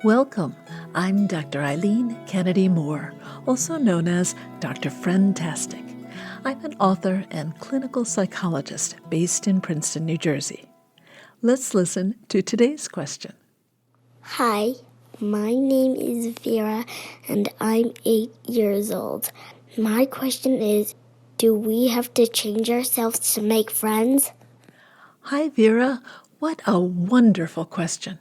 Welcome. I'm Dr. Eileen Kennedy Moore, also known as Dr. Friendtastic. I'm an author and clinical psychologist based in Princeton, New Jersey. Let's listen to today's question. Hi, my name is Vera, and I'm 8 years old. My question is, do we have to change ourselves to make friends? Hi, Vera. What a wonderful question.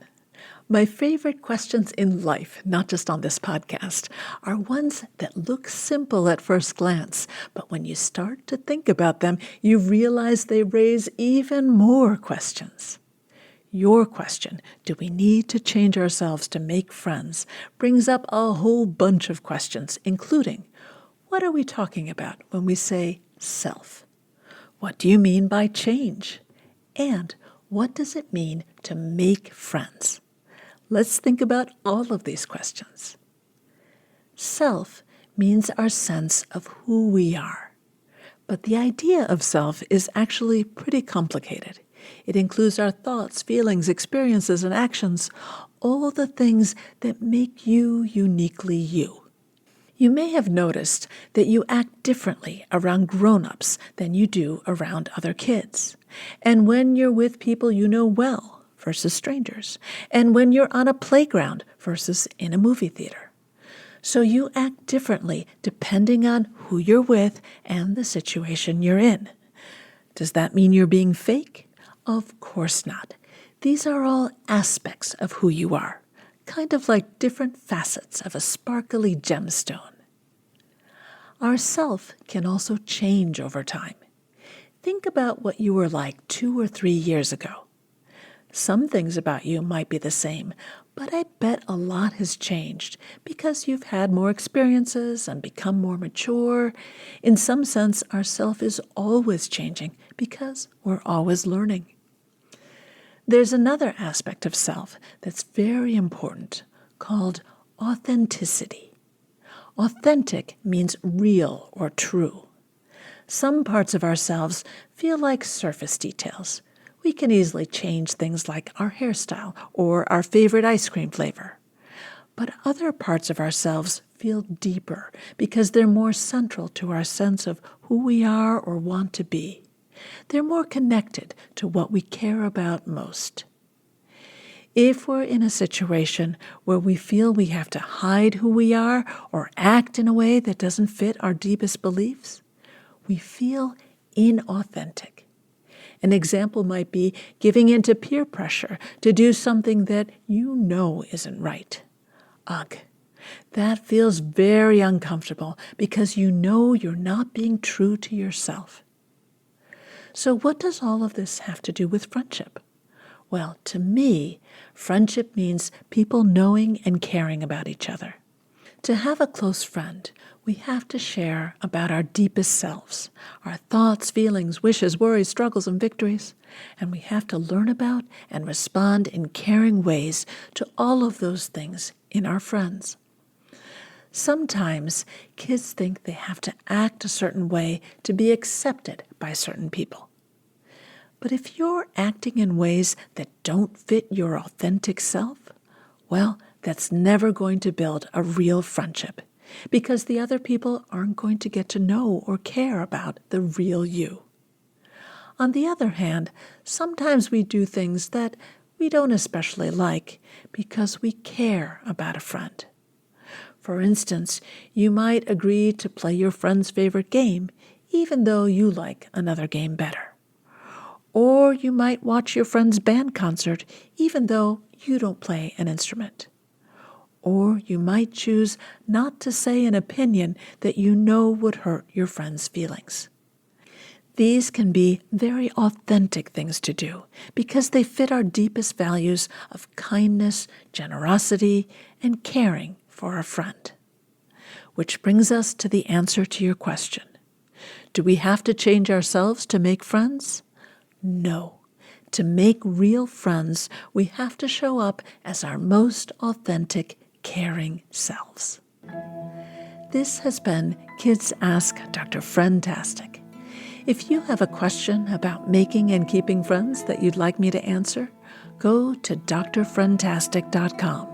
My favorite questions in life, not just on this podcast, are ones that look simple at first glance, but when you start to think about them, you realize they raise even more questions. Your question, do we need to change ourselves to make friends, brings up a whole bunch of questions, including, what are we talking about when we say self? What do you mean by change? And what does it mean to make friends? Let's think about all of these questions. Self means our sense of who we are. But the idea of self is actually pretty complicated. It includes our thoughts, feelings, experiences, and actions, all the things that make you uniquely you. You may have noticed that you act differently around grown-ups than you do around other kids. And when you're with people you know well versus strangers, and when you're on a playground versus in a movie theater. So you act differently depending on who you're with and the situation you're in. Does that mean you're being fake? Of course not. These are all aspects of who you are, kind of like different facets of a sparkly gemstone. Our self can also change over time. Think about what you were like 2 or 3 years ago. Some things about you might be the same, but I bet a lot has changed because you've had more experiences and become more mature. In some sense, our self is always changing because we're always learning. There's another aspect of self that's very important called authenticity. Authentic means real or true. Some parts of ourselves feel like surface details. We can easily change things like our hairstyle or our favorite ice cream flavor. But other parts of ourselves feel deeper because they're more central to our sense of who we are or want to be. They're more connected to what we care about most. If we're in a situation where we feel we have to hide who we are or act in a way that doesn't fit our deepest beliefs, we feel inauthentic. An example might be giving in to peer pressure to do something that you know isn't right. Ugh, that feels very uncomfortable because you know you're not being true to yourself. So what does all of this have to do with friendship? Well, to me, friendship means people knowing and caring about each other. To have a close friend, we have to share about our deepest selves, our thoughts, feelings, wishes, worries, struggles, and victories. And we have to learn about and respond in caring ways to all of those things in our friends. Sometimes kids think they have to act a certain way to be accepted by certain people. But if you're acting in ways that don't fit your authentic self, well, that's never going to build a real friendship because the other people aren't going to get to know or care about the real you. On the other hand, sometimes we do things that we don't especially like because we care about a friend. For instance, you might agree to play your friend's favorite game even though you like another game better. Or you might watch your friend's band concert even though you don't play an instrument. Or you might choose not to say an opinion that you know would hurt your friend's feelings. These can be very authentic things to do because they fit our deepest values of kindness, generosity, and caring for a friend. Which brings us to the answer to your question. Do we have to change ourselves to make friends? No. To make real friends, we have to show up as our most authentic, caring selves. This has been Kids Ask Dr. Friendtastic. If you have a question about making and keeping friends that you'd like me to answer, go to drfriendtastic.com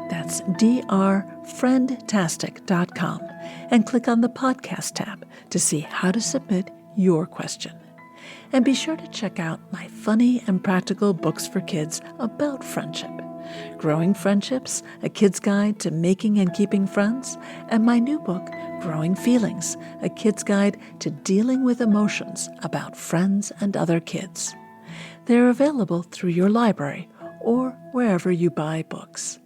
That's drfriendtastic.com and click on the podcast tab to see how to submit your question. And be sure to check out my funny and practical books for kids about friendship. Growing Friendships, A Kid's Guide to Making and Keeping Friends, and my new book, Growing Feelings, A Kid's Guide to Dealing with Emotions about Friends and Other Kids. They're available through your library or wherever you buy books.